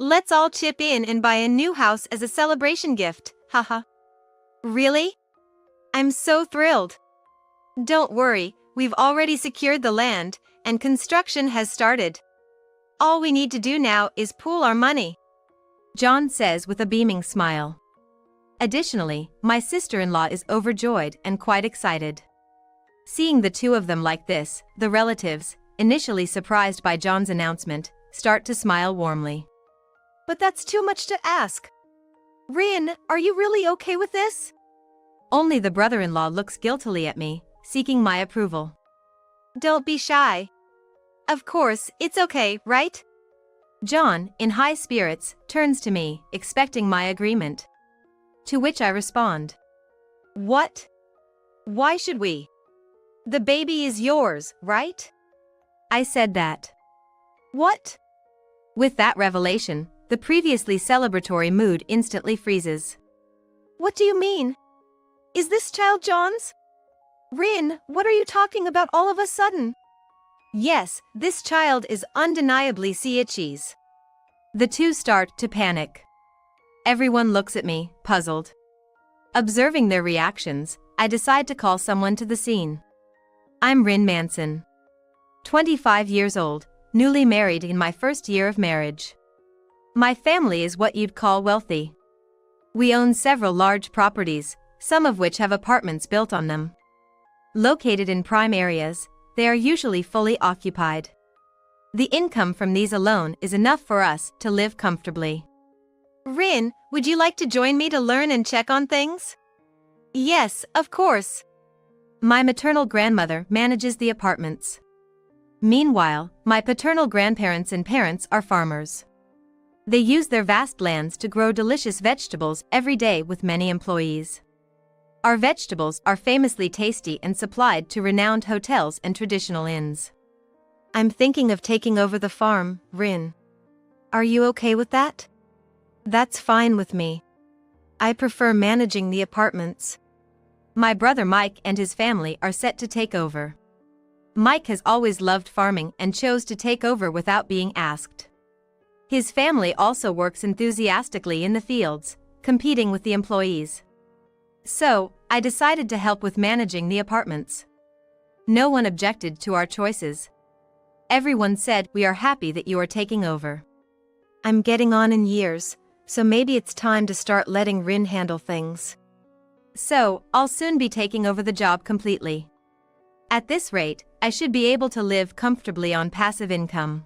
Let's all chip in and buy a new house as a celebration gift, haha. Really? I'm so thrilled. Don't worry, we've already secured the land, and construction has started. All we need to do now is pool our money, John says with a beaming smile. Additionally, my sister-in-law is overjoyed and quite excited. Seeing the two of them like this, the relatives, initially surprised by John's announcement, start to smile warmly. But that's too much to ask. Rin, are you really okay with this? Only the brother-in-law looks guiltily at me, seeking my approval. Don't be shy. Of course, it's okay, right? John, in high spirits, turns to me, expecting my agreement. To which I respond. What? Why should we? The baby is yours, right? I said that. What? With that revelation, the previously celebratory mood instantly freezes. What do you mean? Is this child John's? Rin, what are you talking about all of a sudden? Yes, this child is undeniably Siachi's. The two start to panic. Everyone looks at me, puzzled. Observing their reactions, I decide to call someone to the scene. I'm Rin Manson. 25 years old, newly married in my first year of marriage. My family is what you'd call wealthy. We own several large properties, some of which have apartments built on them. Located in prime areas, they are usually fully occupied. The income from these alone is enough for us to live comfortably. Rin, would you like to join me to learn and check on things? Yes, of course. My maternal grandmother manages the apartments. Meanwhile, my paternal grandparents and parents are farmers. They use their vast lands to grow delicious vegetables every day with many employees. Our vegetables are famously tasty and supplied to renowned hotels and traditional inns. I'm thinking of taking over the farm, Rin. Are you okay with that? That's fine with me. I prefer managing the apartments. My brother Mike and his family are set to take over. Mike has always loved farming and chose to take over without being asked. His family also works enthusiastically in the fields, competing with the employees. So, I decided to help with managing the apartments. No one objected to our choices. Everyone said, "We are happy that you are taking over." I'm getting on in years, so maybe it's time to start letting Rin handle things. So, I'll soon be taking over the job completely. At this rate, I should be able to live comfortably on passive income.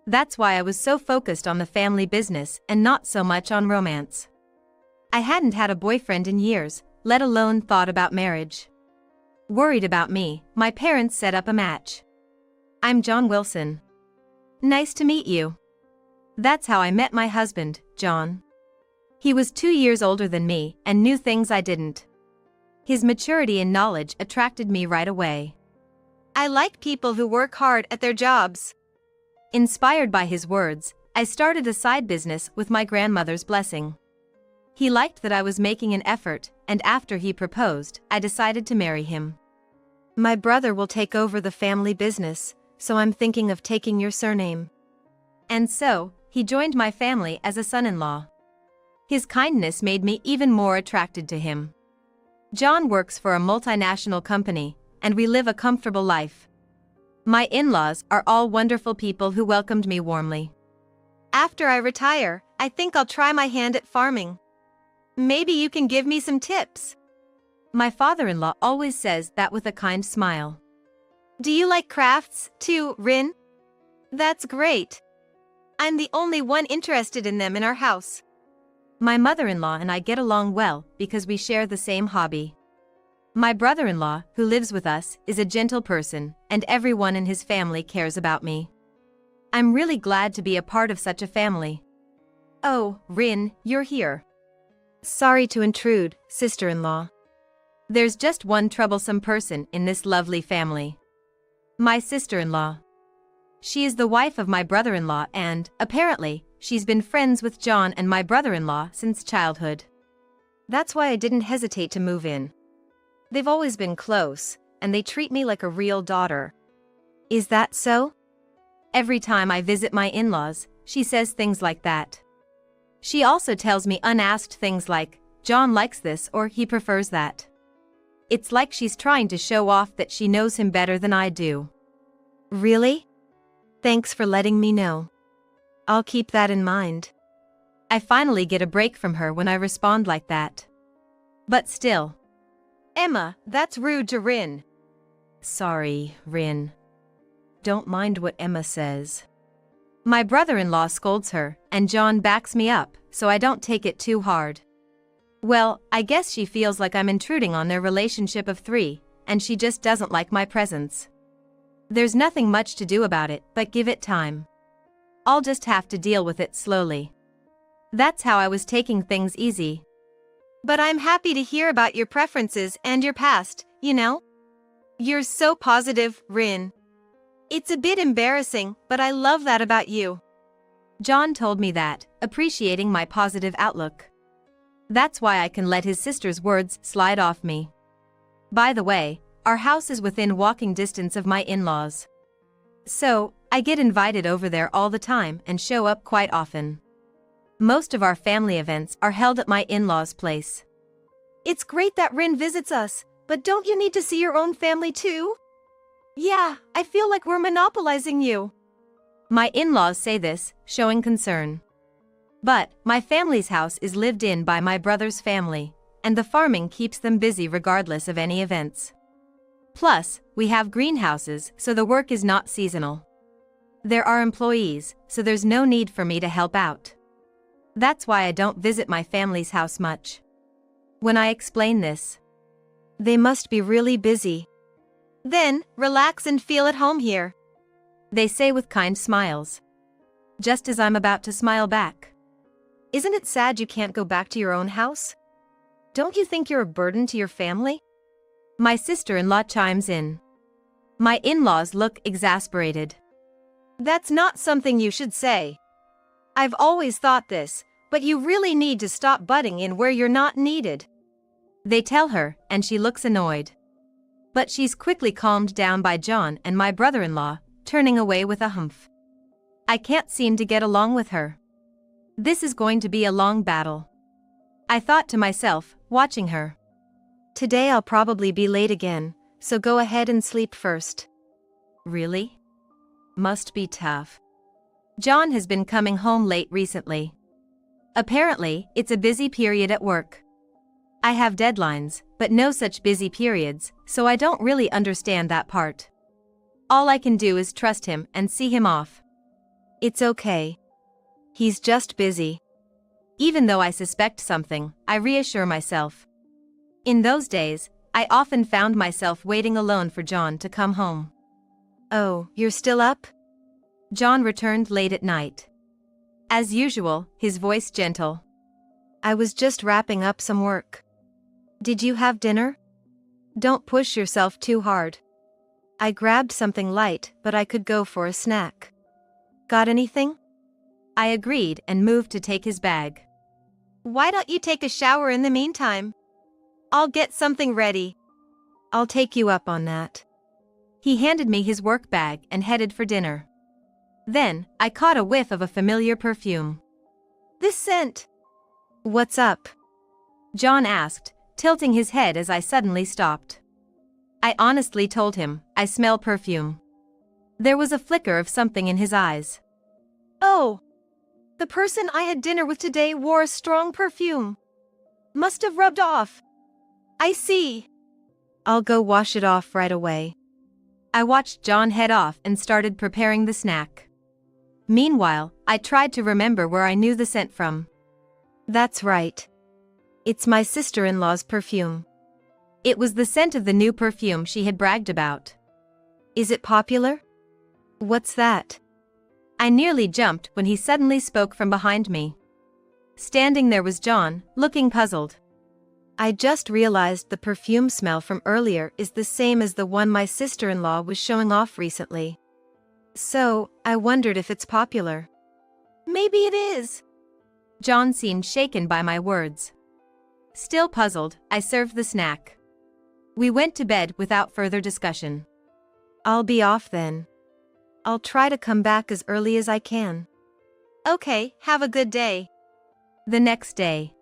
That's why I was so focused on the family business and not so much on romance. I hadn't had a boyfriend in years, let alone thought about marriage. Worried about me, my parents set up a match. I'm John Wilson. Nice to meet you. That's how I met my husband, John. He was 2 years older than me and knew things I didn't. His maturity and knowledge attracted me right away. I like people who work hard at their jobs. Inspired by his words, I started a side business with my grandmother's blessing. He liked that I was making an effort, and after he proposed, I decided to marry him. My brother will take over the family business, so I'm thinking of taking your surname. And so, he joined my family as a son-in-law. His kindness made me even more attracted to him. John works for a multinational company, and we live a comfortable life. My in-laws are all wonderful people who welcomed me warmly. After I retire, I think I'll try my hand at farming. Maybe you can give me some tips. My father-in-law always says that with a kind smile. Do you like crafts, too, Rin? That's great. I'm the only one interested in them in our house. My mother-in-law and I get along well because we share the same hobby. My brother-in-law, who lives with us, is a gentle person, and everyone in his family cares about me. I'm really glad to be a part of such a family. Oh, Rin, you're here. Sorry to intrude, sister-in-law. There's just one troublesome person in this lovely family. My sister-in-law. She is the wife of my brother-in-law and, apparently, she's been friends with John and my brother-in-law since childhood. That's why I didn't hesitate to move in. They've always been close, and they treat me like a real daughter. Is that so? Every time I visit my in-laws, she says things like that. She also tells me unasked things like, John likes this or he prefers that. It's like she's trying to show off that she knows him better than I do. Really? Thanks for letting me know. I'll keep that in mind. I finally get a break from her when I respond like that. But still. Emma, that's rude to Rin. Sorry, Rin. Don't mind what Emma says. My brother-in-law scolds her, and John backs me up, so I don't take it too hard. Well, I guess she feels like I'm intruding on their relationship of 3, and she just doesn't like my presence. There's nothing much to do about it, but give it time. I'll just have to deal with it slowly. That's how I was taking things easy. But I'm happy to hear about your preferences and your past, you know? You're so positive, Rin. It's a bit embarrassing, but I love that about you. John told me that, appreciating my positive outlook. That's why I can let his sister's words slide off me. By the way, our house is within walking distance of my in-laws. So, I get invited over there all the time and show up quite often. Most of our family events are held at my in-laws' place. It's great that Rin visits us, but don't you need to see your own family too? Yeah, I feel like we're monopolizing you. My in-laws say this, showing concern. But, my family's house is lived in by my brother's family, and the farming keeps them busy regardless of any events. Plus, we have greenhouses, so the work is not seasonal. There are employees, so there's no need for me to help out. That's why I don't visit my family's house much. When I explain this, they must be really busy. Then, relax and feel at home here. They say with kind smiles. Just as I'm about to smile back. Isn't it sad you can't go back to your own house? Don't you think you're a burden to your family? My sister-in-law chimes in. My in-laws look exasperated. That's not something you should say. I've always thought this, but you really need to stop butting in where you're not needed. They tell her, and she looks annoyed. But she's quickly calmed down by John and my brother-in-law, turning away with a humph. I can't seem to get along with her. This is going to be a long battle. I thought to myself, watching her. Today I'll probably be late again, so go ahead and sleep first. Really? Must be tough. John has been coming home late recently. Apparently, it's a busy period at work. I have deadlines, but no such busy periods, so I don't really understand that part. All I can do is trust him and see him off. It's okay. He's just busy. Even though I suspect something, I reassure myself. In those days, I often found myself waiting alone for John to come home. Oh, you're still up? John returned late at night. As usual, his voice gentle. I was just wrapping up some work. Did you have dinner? Don't push yourself too hard. I grabbed something light, but I could go for a snack. Got anything? I agreed and moved to take his bag. Why don't you take a shower in the meantime? I'll get something ready. I'll take you up on that. He handed me his work bag and headed for dinner. Then, I caught a whiff of a familiar perfume. This scent. What's up? John asked, tilting his head as I suddenly stopped. I honestly told him, I smell perfume. There was a flicker of something in his eyes. Oh! The person I had dinner with today wore a strong perfume. Must have rubbed off. I see. I'll go wash it off right away. I watched John head off and started preparing the snack. Meanwhile, I tried to remember where I knew the scent from. That's right. It's my sister-in-law's perfume. It was the scent of the new perfume she had bragged about. Is it popular? What's that? I nearly jumped when he suddenly spoke from behind me. Standing there was John, looking puzzled. I just realized the perfume smell from earlier is the same as the one my sister-in-law was showing off recently. So, I wondered if it's popular. Maybe it is. John seemed shaken by my words. Still puzzled, I served the snack. We went to bed without further discussion. I'll be off then. I'll try to come back as early as I can. Okay, have a good day. The next day,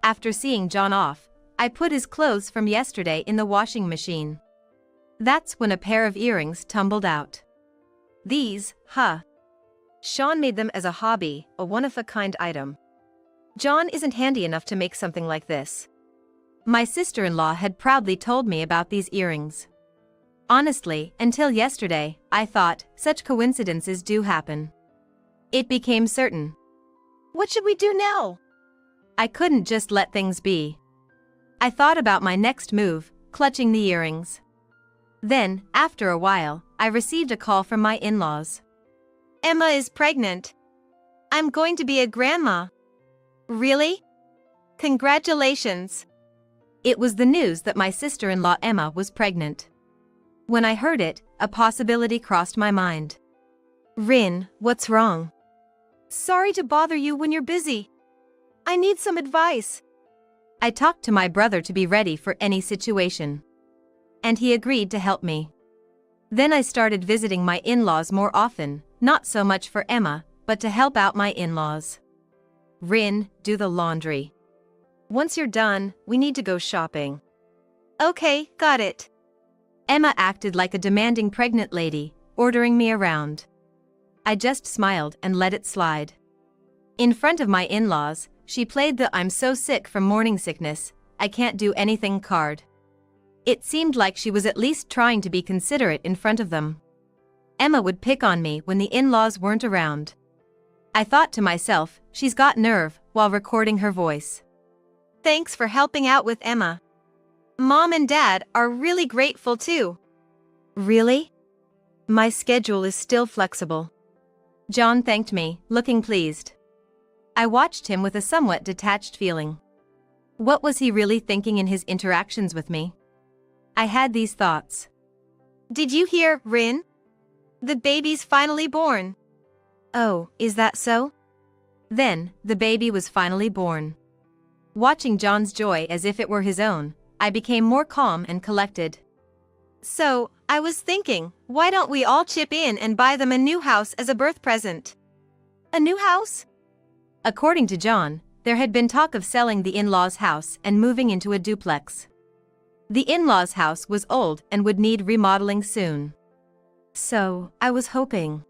after seeing John off, I put his clothes from yesterday in the washing machine. That's when a pair of earrings tumbled out. These, Sean made them as a hobby, a one-of-a-kind item. John isn't handy enough to make something like this. My sister-in-law had proudly told me about these earrings. Honestly, until yesterday, I thought such coincidences do happen. It became certain. What should we do now? I couldn't just let things be. I thought about my next move, clutching the earrings. Then, after a while, I received a call from my in-laws. Emma is pregnant. I'm going to be a grandma. Really? Congratulations. It was the news that my sister-in-law Emma was pregnant. When I heard it, a possibility crossed my mind. Rin, what's wrong? Sorry to bother you when you're busy. I need some advice. I talked to my brother to be ready for any situation. And he agreed to help me. Then I started visiting my in-laws more often, not so much for Emma, but to help out my in-laws. Rin, do the laundry. Once you're done, we need to go shopping. Okay, got it. Emma acted like a demanding pregnant lady, ordering me around. I just smiled and let it slide. In front of my in-laws, she played the "I'm so sick from morning sickness, I can't do anything" card. It seemed like she was at least trying to be considerate in front of them. Emma would pick on me when the in-laws weren't around. I thought to myself, she's got nerve, while recording her voice. Thanks for helping out with Emma. Mom and Dad are really grateful too. Really? My schedule is still flexible. John thanked me, looking pleased. I watched him with a somewhat detached feeling. What was he really thinking in his interactions with me? I had these thoughts. Did you hear, Rin? The baby's finally born. Oh, is that so? Then, the baby was finally born. Watching John's joy as if it were his own, I became more calm and collected. So, I was thinking, why don't we all chip in and buy them a new house as a birth present? A new house? According to John, there had been talk of selling the in-laws' house and moving into a duplex. The in-laws' house was old and would need remodeling soon. So, I was hoping.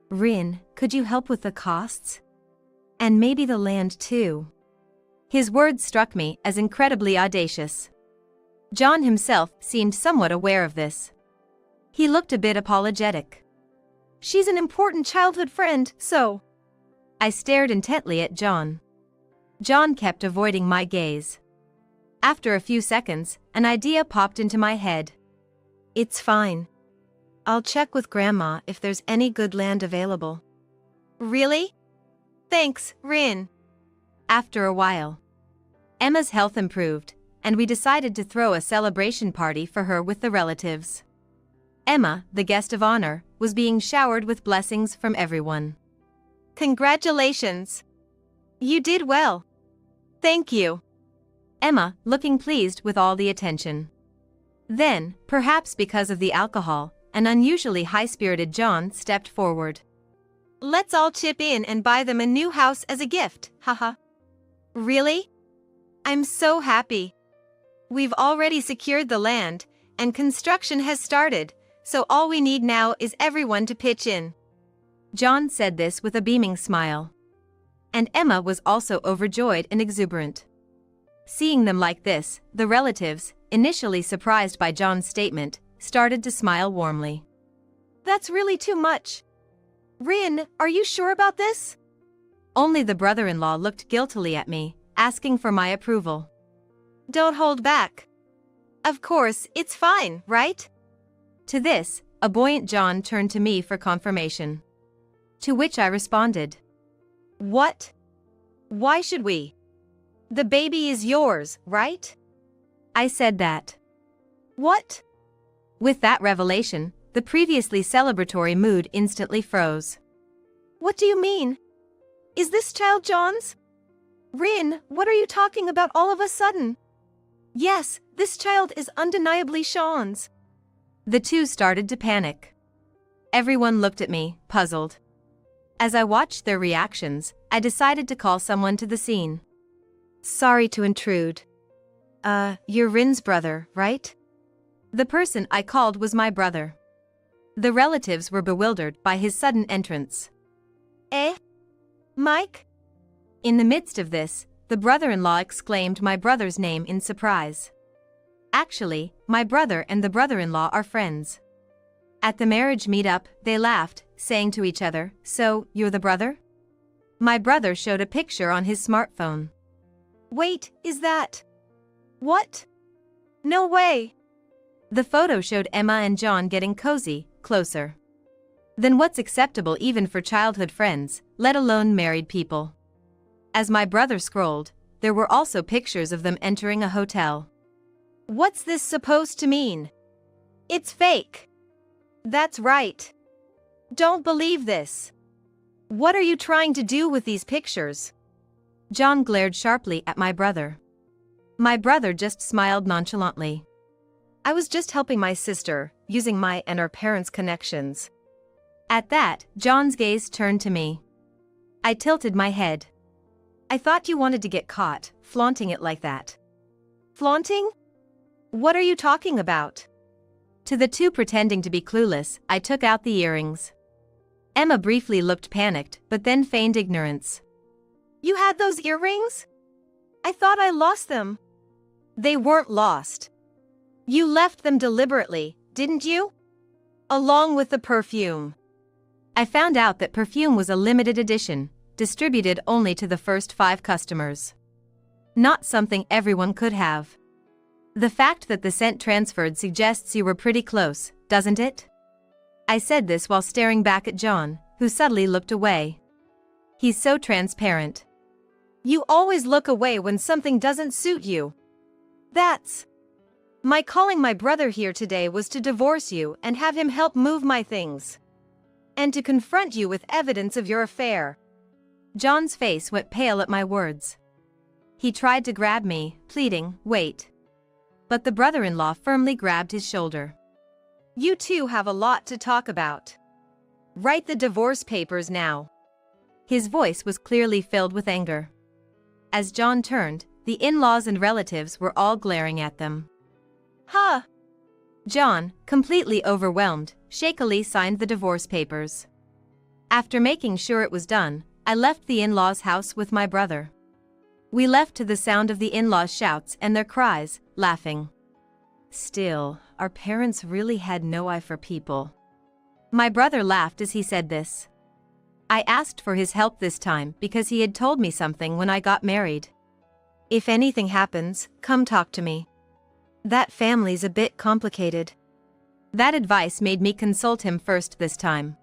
Rin, could you help with the costs? And maybe the land too. His words struck me as incredibly audacious. John himself seemed somewhat aware of this. He looked a bit apologetic. She's an important childhood friend, so. I stared intently at John. John kept avoiding my gaze. After a few seconds, an idea popped into my head. It's fine. I'll check with Grandma if there's any good land available. Really? Thanks, Rin. After a while, Emma's health improved, and we decided to throw a celebration party for her with the relatives. Emma, the guest of honor, was being showered with blessings from everyone. Congratulations! You did well. Thank you. Emma, looking pleased with all the attention. Then, perhaps because of the alcohol, an unusually high-spirited John stepped forward. Let's all chip in and buy them a new house as a gift, haha. Really? I'm so happy. We've already secured the land, and construction has started, so all we need now is everyone to pitch in. John said this with a beaming smile. And Emma was also overjoyed and exuberant. Seeing them like this, the relatives, initially surprised by John's statement, started to smile warmly. That's really too much. Rin, are you sure about this? Only the brother-in-law looked guiltily at me, asking for my approval. Don't hold back. Of course, it's fine, right? To this, a buoyant John turned to me for confirmation. To which I responded. What? Why should we? The baby is yours, right? I said that. What? With that revelation, the previously celebratory mood instantly froze. What do you mean? Is this child John's? Rin, what are you talking about all of a sudden? Yes, this child is undeniably Sean's. The two started to panic. Everyone looked at me, puzzled. As I watched their reactions, I decided to call someone to the scene. Sorry to intrude. You're Rin's brother, right? The person I called was my brother. The relatives were bewildered by his sudden entrance. Eh? Mike? In the midst of this, the brother-in-law exclaimed my brother's name in surprise. Actually, my brother and the brother-in-law are friends. At the marriage meetup, they laughed, saying to each other, "So, you're the brother?" My brother showed a picture on his smartphone. Wait, is that... What? No way! The photo showed Emma and John getting cozy, closer than what's acceptable even for childhood friends, let alone married people. As my brother scrolled, there were also pictures of them entering a hotel. What's this supposed to mean? It's fake. That's right. Don't believe this. What are you trying to do with these pictures? John glared sharply at my brother. My brother just smiled nonchalantly. I was just helping my sister, using my and her parents' connections. At that, John's gaze turned to me. I tilted my head. I thought you wanted to get caught, flaunting it like that. Flaunting? What are you talking about? To the two pretending to be clueless, I took out the earrings. Emma briefly looked panicked, but then feigned ignorance. You had those earrings? I thought I lost them. They weren't lost. You left them deliberately, didn't you? Along with the perfume. I found out that perfume was a limited edition, distributed only to the first 5 customers. Not something everyone could have. The fact that the scent transferred suggests you were pretty close, doesn't it? I said this while staring back at John, who subtly looked away. He's so transparent. You always look away when something doesn't suit you. That's... My calling my brother here today was to divorce you and have him help move my things. And to confront you with evidence of your affair. John's face went pale at my words. He tried to grab me, pleading, "Wait." But the brother-in-law firmly grabbed his shoulder. You two have a lot to talk about. Write the divorce papers now. His voice was clearly filled with anger. As John turned, the in-laws and relatives were all glaring at them. Huh? John, completely overwhelmed, shakily signed the divorce papers. After making sure it was done, I left the in-laws' house with my brother. We left to the sound of the in-laws' shouts and their cries, laughing. Still, our parents really had no eye for people. My brother laughed as he said this. I asked for his help this time because he had told me something when I got married. If anything happens, come talk to me. That family's a bit complicated. That advice made me consult him first this time.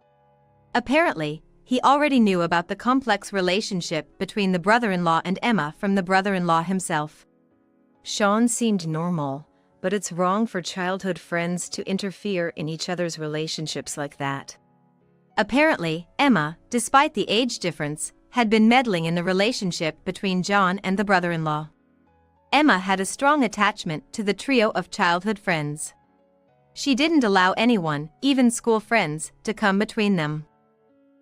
Apparently, he already knew about the complex relationship between the brother-in-law and Emma from the brother-in-law himself. Sean seemed normal, but it's wrong for childhood friends to interfere in each other's relationships like that. Apparently, Emma, despite the age difference, had been meddling in the relationship between John and the brother-in-law. Emma had a strong attachment to the trio of childhood friends. She didn't allow anyone, even school friends, to come between them.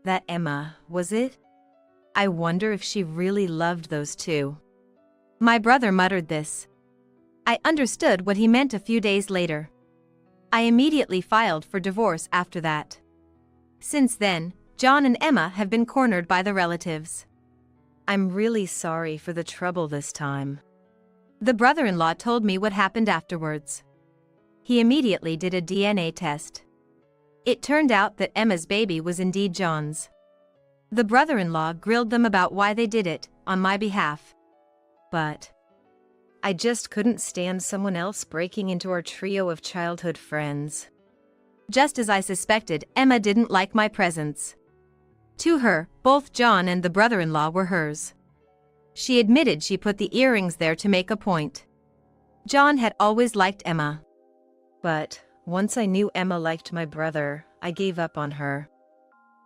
That Emma, was it? I wonder if she really loved those two. My brother muttered this. I understood what he meant a few days later. I immediately filed for divorce after that. Since then, John and Emma have been cornered by the relatives. I'm really sorry for the trouble this time. The brother-in-law told me what happened afterwards. He immediately did a DNA test. It turned out that Emma's baby was indeed John's. The brother-in-law grilled them about why they did it, on my behalf. But I just couldn't stand someone else breaking into our trio of childhood friends. Just as I suspected, Emma didn't like my presence. To her, both John and the brother-in-law were hers. She admitted she put the earrings there to make a point. John had always liked Emma. But once I knew Emma liked my brother, I gave up on her.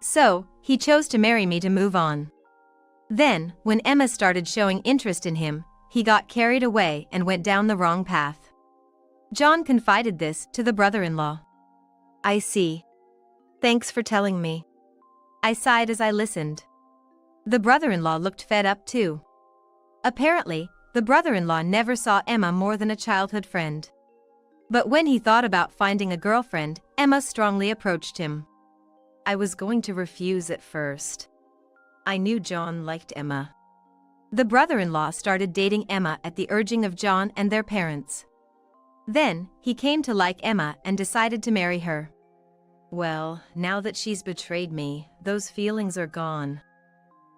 So, he chose to marry me to move on. Then, when Emma started showing interest in him, he got carried away and went down the wrong path. John confided this to the brother-in-law. I see. Thanks for telling me. I sighed as I listened. The brother-in-law looked fed up too. Apparently, the brother-in-law never saw Emma more than a childhood friend. But when he thought about finding a girlfriend, Emma strongly approached him. I was going to refuse at first. I knew John liked Emma. The brother-in-law started dating Emma at the urging of John and their parents. Then, he came to like Emma and decided to marry her. Well, now that she's betrayed me, those feelings are gone.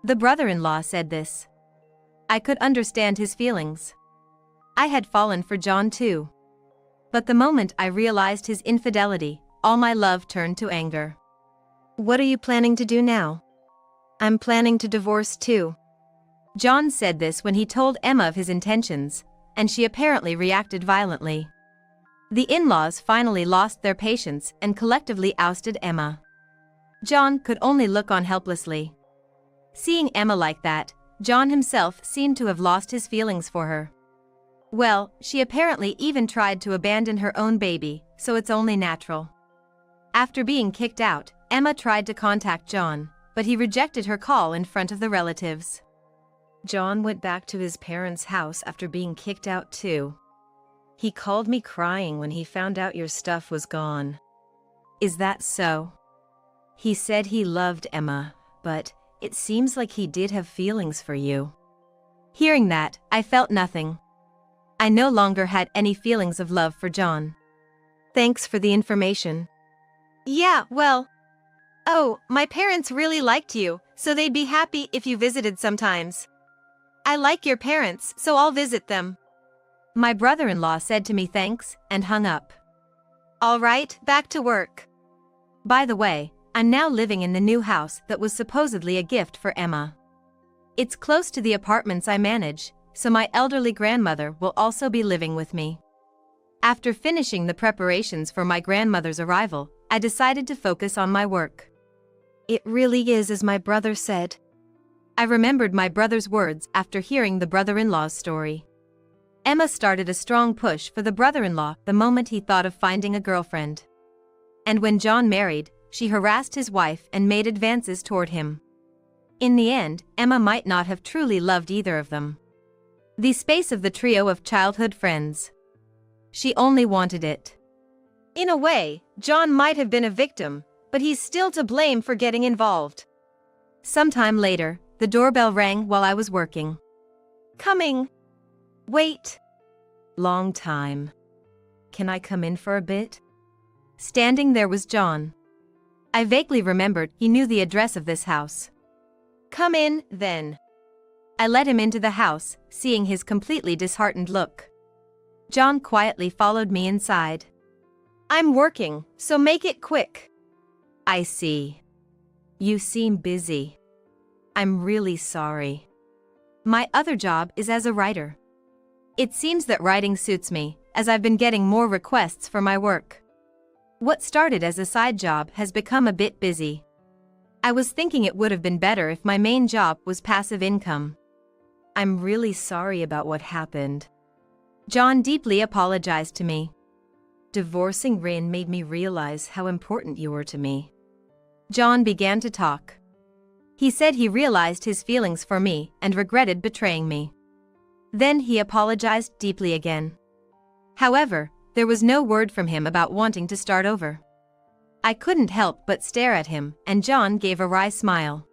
The brother-in-law said this. I could understand his feelings. I had fallen for John too. But the moment I realized his infidelity, all my love turned to anger. What are you planning to do now? I'm planning to divorce too. John said this when he told Emma of his intentions, and she apparently reacted violently. The in-laws finally lost their patience and collectively ousted Emma. John could only look on helplessly. Seeing Emma like that, John himself seemed to have lost his feelings for her. Well, she apparently even tried to abandon her own baby, so it's only natural. After being kicked out, Emma tried to contact John, but he rejected her call in front of the relatives. John went back to his parents' house after being kicked out too. He called me crying when he found out your stuff was gone. Is that so? He said he loved Emma, but it seems like he did have feelings for you. Hearing that, I felt nothing. I no longer had any feelings of love for John. Thanks for the information. Yeah, well. Oh, my parents really liked you, so they'd be happy if you visited sometimes. I like your parents, so I'll visit them. My brother-in-law said to me thanks and hung up. All right, back to work. By the way, I'm now living in the new house that was supposedly a gift for Emma. It's close to the apartments I manage, so my elderly grandmother will also be living with me. After finishing the preparations for my grandmother's arrival, I decided to focus on my work. It really is as my brother said. I remembered my brother's words after hearing the brother-in-law's story. Emma started a strong push for the brother-in-law the moment he thought of finding a girlfriend. And when John married, she harassed his wife and made advances toward him. In the end, Emma might not have truly loved either of them. The space of the trio of childhood friends. She only wanted it. In a way, John might have been a victim, but he's still to blame for getting involved. Sometime later, the doorbell rang while I was working. Coming. Wait. Long time. Can I come in for a bit? Standing there was John. I vaguely remembered he knew the address of this house. Come in, then. I let him into the house, seeing his completely disheartened look. John quietly followed me inside. I'm working, so make it quick. I see. You seem busy. I'm really sorry. My other job is as a writer. It seems that writing suits me, as I've been getting more requests for my work. What started as a side job has become a bit busy. I was thinking it would have been better if my main job was passive income. I'm really sorry about what happened. John deeply apologized to me. Divorcing Rin made me realize how important you were to me. John began to talk. He said he realized his feelings for me and regretted betraying me. Then he apologized deeply again. However, there was no word from him about wanting to start over. I couldn't help but stare at him, and John gave a wry smile.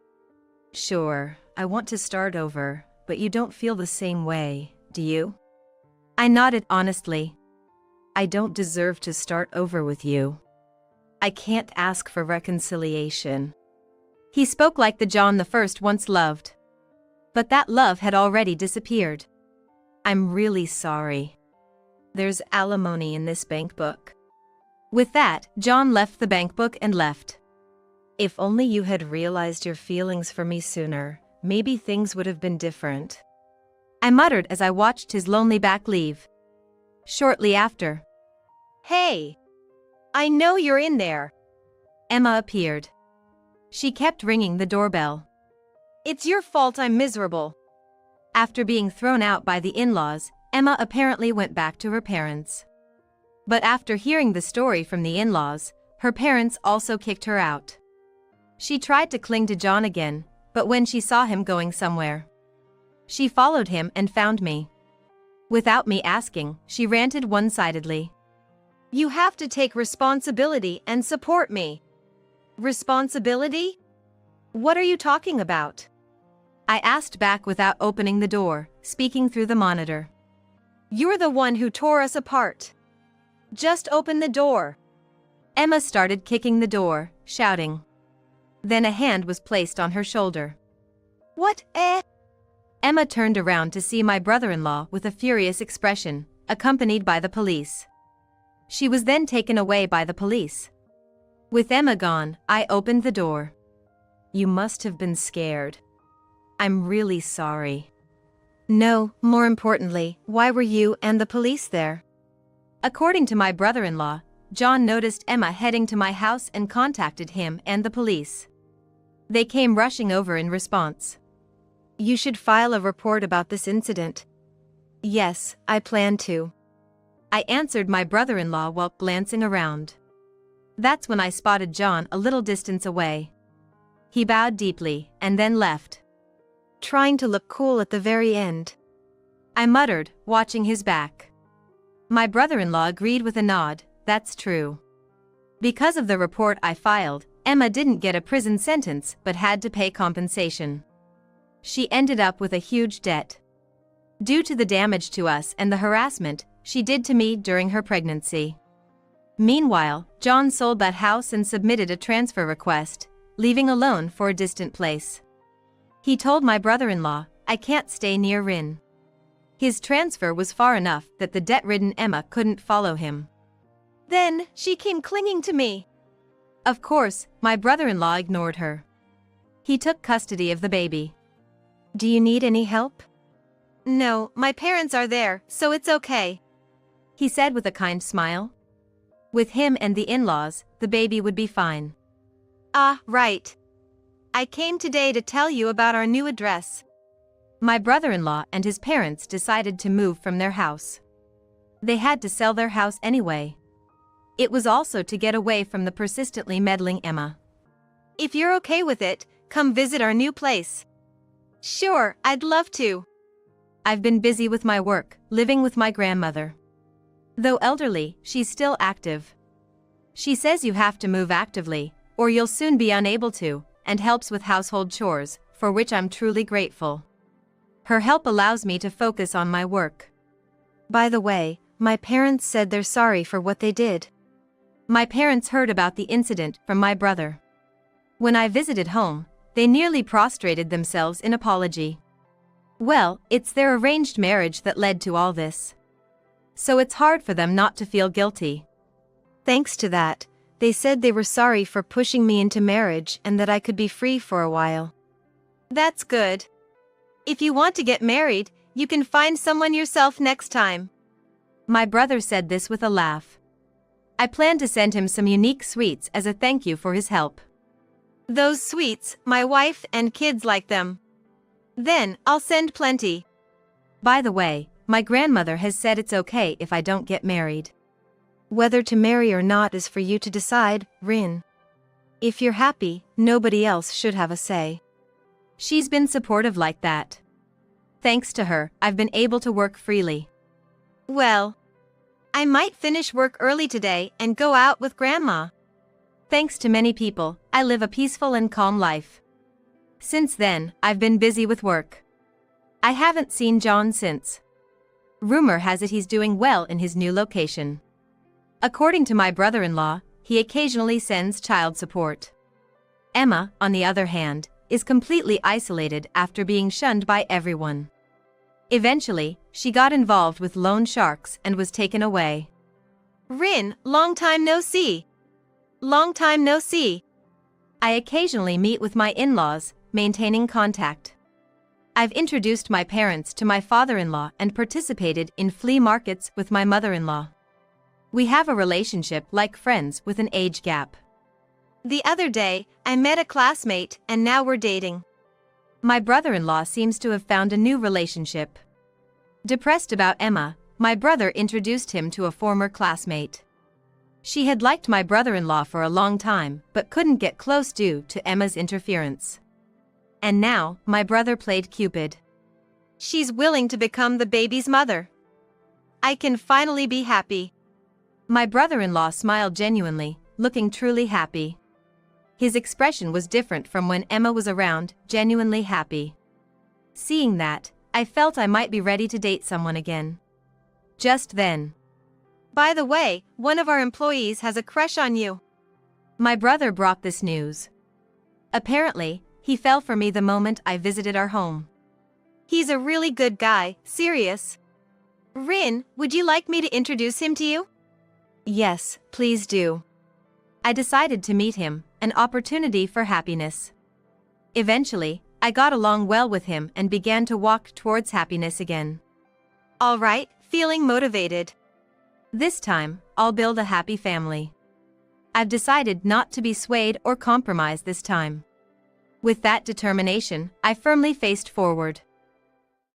Sure, I want to start over, but you don't feel the same way, do you? I nodded honestly. I don't deserve to start over with you. I can't ask for reconciliation. He spoke like the John the First once loved. But that love had already disappeared. I'm really sorry. There's alimony in this bank book. With that, John left the bank book and left. If only you had realized your feelings for me sooner, maybe things would have been different. I muttered as I watched his lonely back leave. Shortly after. Hey! I know you're in there. Emma appeared. She kept ringing the doorbell. It's your fault I'm miserable. After being thrown out by the in-laws, Emma apparently went back to her parents. But after hearing the story from the in-laws, her parents also kicked her out. She tried to cling to John again, but when she saw him going somewhere, she followed him and found me. Without me asking, she ranted one-sidedly. "You have to take responsibility and support me." "Responsibility? What are you talking about?" I asked back without opening the door, speaking through the monitor. "You're the one who tore us apart. Just open the door." Emma started kicking the door, shouting. Then a hand was placed on her shoulder. "What, eh?" Emma turned around to see my brother-in-law with a furious expression, accompanied by the police. She was then taken away by the police. With Emma gone, I opened the door. "You must have been scared. I'm really sorry." "No, more importantly, why were you and the police there?" According to my brother-in-law, John noticed Emma heading to my house and contacted him and the police. They came rushing over in response. "You should file a report about this incident." "Yes, I plan to," I answered my brother-in-law while glancing around. That's when I spotted John a little distance away. He bowed deeply and then left, trying to look cool at the very end. I muttered, watching his back. My brother-in-law agreed with a nod. "That's true." Because of the report I filed, Emma didn't get a prison sentence but had to pay compensation. She ended up with a huge debt, due to the damage to us and the harassment she did to me during her pregnancy. Meanwhile, John sold that house and submitted a transfer request, leaving alone for a distant place. He told my brother-in-law, "I can't stay near Rin." His transfer was far enough that the debt-ridden Emma couldn't follow him. Then, she came clinging to me. Of course, my brother-in-law ignored her. He took custody of the baby. "Do you need any help?" "No, my parents are there, so it's okay," he said with a kind smile. With him and the in-laws, the baby would be fine. "Ah, right. I came today to tell you about our new address." My brother-in-law and his parents decided to move from their house. They had to sell their house anyway. It was also to get away from the persistently meddling Emma. "If you're okay with it, come visit our new place." "Sure, I'd love to." I've been busy with my work, living with my grandmother. Though elderly, she's still active. She says you have to move actively, or you'll soon be unable to, and helps with household chores, for which I'm truly grateful. Her help allows me to focus on my work. By the way, my parents said they're sorry for what they did. My parents heard about the incident from my brother. When I visited home, they nearly prostrated themselves in apology. Well, it's their arranged marriage that led to all this. So it's hard for them not to feel guilty. Thanks to that, they said they were sorry for pushing me into marriage and that I could be free for a while. That's good. If you want to get married, you can find someone yourself next time. My brother said this with a laugh. I plan to send him some unique sweets as a thank you for his help. Those sweets, my wife and kids like them. Then, I'll send plenty. By the way, my grandmother has said it's okay if I don't get married. Whether to marry or not is for you to decide, Rin. If you're happy, nobody else should have a say. She's been supportive like that. Thanks to her, I've been able to work freely. Well, I might finish work early today and go out with Grandma. Thanks to many people, I live a peaceful and calm life. Since then, I've been busy with work. I haven't seen John since. Rumor has it he's doing well in his new location. According to my brother-in-law, he occasionally sends child support. Emma, on the other hand, is completely isolated after being shunned by everyone. Eventually, she got involved with loan sharks and was taken away. Rin, long time no see. Long time no see. I occasionally meet with my in-laws, maintaining contact. I've introduced my parents to my father-in-law and participated in flea markets with my mother-in-law. We have a relationship like friends with an age gap. The other day, I met a classmate and now we're dating. My brother-in-law seems to have found a new relationship. Depressed about Emma, my brother introduced him to a former classmate. She had liked my brother-in-law for a long time but couldn't get close due to Emma's interference. And now, my brother played Cupid. She's willing to become the baby's mother. I can finally be happy. My brother-in-law smiled genuinely, looking truly happy. His expression was different from when Emma was around, genuinely happy. Seeing that, I felt I might be ready to date someone again. Just then. By the way, one of our employees has a crush on you. My brother brought this news. Apparently, he fell for me the moment I visited our home. He's a really good guy, serious. Rin, would you like me to introduce him to you? Yes, please do. I decided to meet him, an opportunity for happiness. Eventually, I got along well with him and began to walk towards happiness again. All right, feeling motivated. This time, I'll build a happy family. I've decided not to be swayed or compromised this time. With that determination, I firmly faced forward.